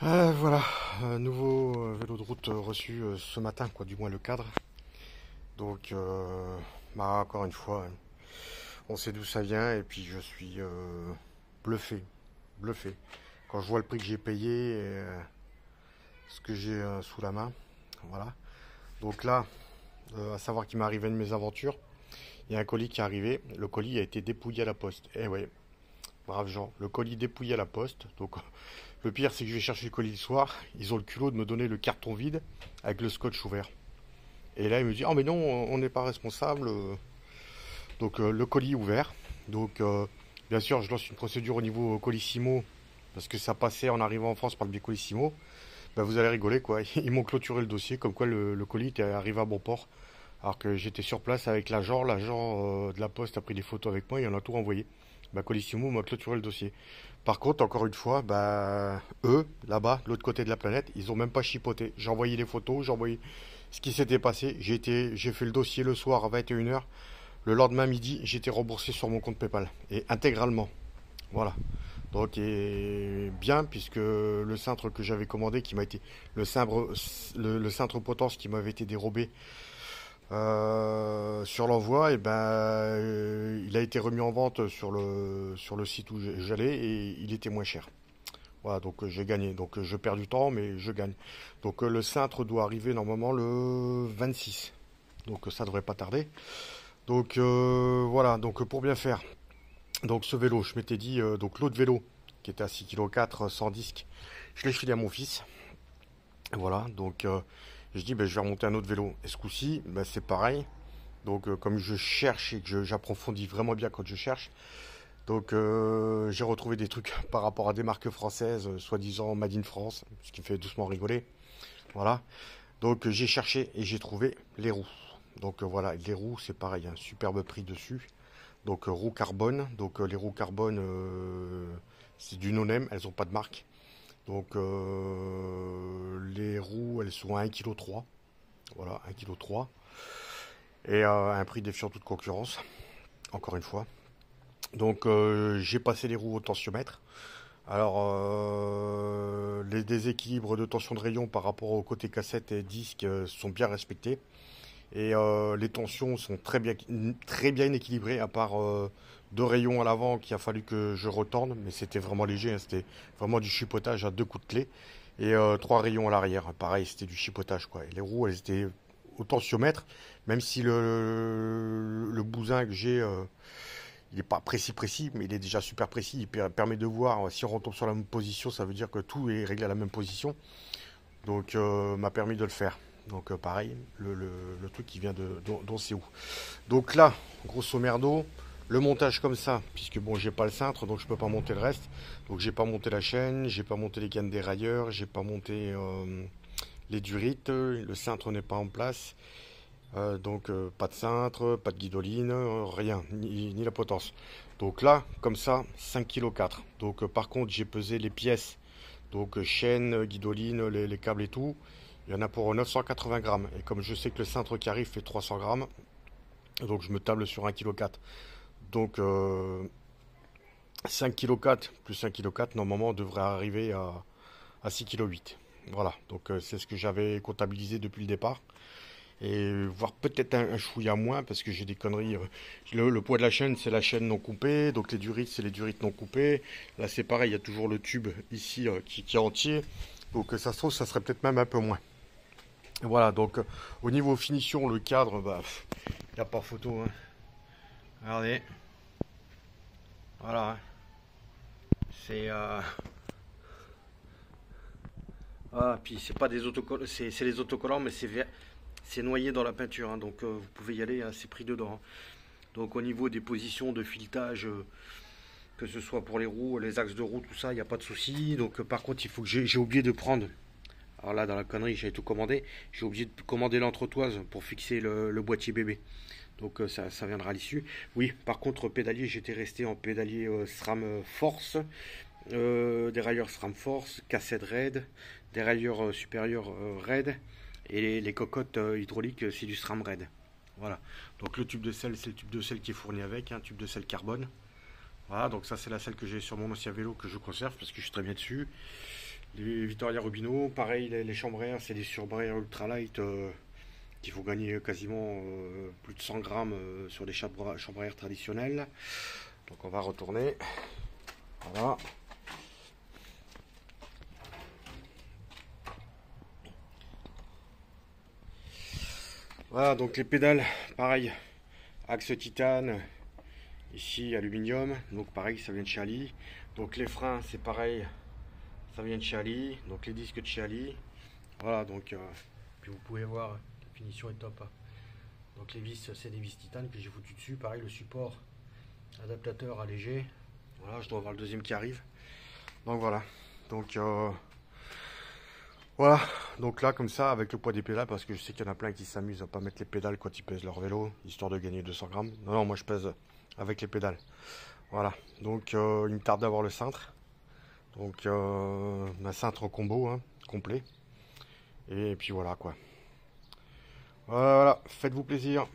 Voilà, nouveau vélo de route reçu ce matin, quoi, du moins le cadre. Donc, encore une fois, on sait d'où ça vient et puis je suis bluffé, bluffé. Quand je vois le prix que j'ai payé et ce que j'ai sous la main, voilà. Donc là, à savoir qu'il m'est arrivé une mésaventure, il y a un colis qui est arrivé. Le colis a été dépouillé à la poste. Eh ouais, braves gens, le colis dépouillé à la poste. Donc, le pire, c'est que je vais chercher le colis le soir. Ils ont le culot de me donner le carton vide avec le scotch ouvert. Et là, il me dit, oh mais non, on n'est pas responsable. Donc le colis ouvert. Donc bien sûr, je lance une procédure au niveau Colissimo parce que ça passait en arrivant en France par le biais Colissimo. Ben, vous allez rigoler quoi. Ils m'ont clôturé le dossier comme quoi le colis était arrivé à bon port. Alors que j'étais sur place avec l'agent. L'agent de la poste a pris des photos avec moi et on a tout renvoyé. Bah, Colissimo m'a clôturé le dossier. Par contre, encore une fois, bah, eux, là-bas, de l'autre côté de la planète, ils ont même pas chipoté. J'ai envoyé les photos, j'ai envoyé ce qui s'était passé. J'ai fait le dossier le soir à 21 h. Le lendemain midi, j'ai été remboursé sur mon compte PayPal. Et intégralement. Voilà. Donc, et bien, puisque le cintre que j'avais commandé, qui m'a été. Le cintre potence qui m'avait été dérobé sur l'envoi, et ben, il a été remis en vente sur le site où j'allais et il était moins cher. Voilà, donc j'ai gagné. Donc je perds du temps, mais je gagne. Donc le cintre doit arriver normalement le 26. Donc ça devrait pas tarder. Donc voilà, donc pour bien faire. Donc ce vélo, je m'étais dit, donc l'autre vélo, qui était à 6,4 kg sans disque, je l'ai filé à mon fils. Voilà, donc je dis, ben, je vais remonter un autre vélo. Et ce coup-ci, ben, c'est pareil. Donc comme je cherche et que j'approfondis vraiment bien quand je cherche, donc j'ai retrouvé des trucs par rapport à des marques françaises, soi-disant Made in France, ce qui me fait doucement rigoler. Voilà. Donc j'ai cherché et j'ai trouvé les roues. Donc voilà, les roues, c'est pareil, un superbe prix dessus. Donc roues carbone. Donc les roues carbone, c'est du no-name, elles n'ont pas de marque. Donc les roues, elles sont à 1,3 kg. Voilà, 1,3 kg. Et à un prix défiant toute concurrence, encore une fois. Donc j'ai passé les roues au tensiomètre. Alors les déséquilibres de tension de rayon par rapport au côté cassette et disque sont bien respectés. Et les tensions sont très bien équilibrées, à part deux rayons à l'avant qu'il a fallu que je retourne, mais c'était vraiment léger, hein, c'était vraiment du chipotage à deux coups de clé. Et trois rayons à l'arrière, pareil, c'était du chipotage quoi. Et les roues, elles étaient au tensiomètre, même si le bousin que j'ai, il n'est pas précis, mais il est déjà super précis. Il permet de voir si on retombe sur la même position, ça veut dire que tout est réglé à la même position. Donc, m'a permis de le faire. Donc, pareil, le truc qui vient dont c'est où. Donc là, grosso merdo, le montage comme ça, puisque bon, j'ai pas le cintre, donc je peux pas monter le reste. Donc, j'ai pas monté la chaîne, j'ai pas monté les cannes dérailleurs, j'ai pas monté les durites, le cintre n'est pas en place. Donc pas de cintre, pas de guidoline, rien, ni la potence. Donc là, comme ça, 5,4 kg. Donc par contre, j'ai pesé les pièces, donc chaîne, guidoline, les câbles et tout. Il y en a pour 980 grammes. Et comme je sais que le cintre qui arrive fait 300 grammes, donc je me table sur 1,4 kg. Donc 5,4 kg plus 1,4 kg, normalement, on devrait arriver à 6,8 kg. Voilà, donc c'est ce que j'avais comptabilisé depuis le départ et voire peut-être un chouïa moins parce que j'ai des conneries. Le poids de la chaîne, c'est la chaîne non coupée, donc les durites, c'est les durites non coupées. Là, c'est pareil, il y a toujours le tube ici qui est entier, donc ça se trouve, ça serait peut-être même un peu moins. Et voilà, donc au niveau finition, le cadre, bah, il n'y a pas photo. Hein. Regardez, voilà, hein. C'est ah, puis c'est pas des autocollants, c'est les autocollants, mais c'est noyé dans la peinture, hein, donc vous pouvez y aller, hein, c'est pris dedans. Hein. Donc au niveau des positions de filetage, que ce soit pour les roues, les axes de roue, tout ça, il n'y a pas de souci. Donc par contre, il faut que j'ai oublié de prendre. Alors là, dans la connerie, j'avais tout commandé. J'ai oublié de commander l'entretoise pour fixer le boîtier bébé. Donc ça viendra à l'issue. Oui, par contre, pédalier, j'étais resté en pédalier SRAM Force, dérailleur SRAM Force, cassette RAID, dérailleur supérieur RAID, et les cocottes hydrauliques, c'est du SRAM RAID. Voilà. Donc le tube de sel, c'est le tube de sel qui est fourni avec, un tube de sel carbone. Voilà, donc ça c'est la selle que j'ai sur mon ancien vélo que je conserve parce que je suis très bien dessus. Les Vittoria Rubino, pareil, les chambres à air, c'est des chambres à air ultralight qu'il faut gagner quasiment plus de 100 grammes sur des chambres à air traditionnelles. Donc on va retourner. Voilà. Voilà, donc les pédales, pareil, axe titane, ici aluminium, donc pareil, ça vient de chez Ali. Donc les freins, c'est pareil, ça vient de chez Ali. Donc les disques de chez Ali. Voilà, donc puis vous pouvez voir, la finition est top. Donc les vis, c'est des vis titane que j'ai foutu dessus. Pareil, le support adaptateur allégé. Voilà, je dois avoir le deuxième qui arrive. Donc voilà. Donc voilà. Donc là, comme ça, avec le poids des pédales, parce que je sais qu'il y en a plein qui s'amusent à pas mettre les pédales quand ils pèsent leur vélo, histoire de gagner 200 grammes. Non, non, moi je pèse avec les pédales. Voilà. Donc il me tarde d'avoir le cintre. Donc un cintre en combo, hein, complet. Et puis voilà quoi. Voilà, voilà. Faites-vous plaisir.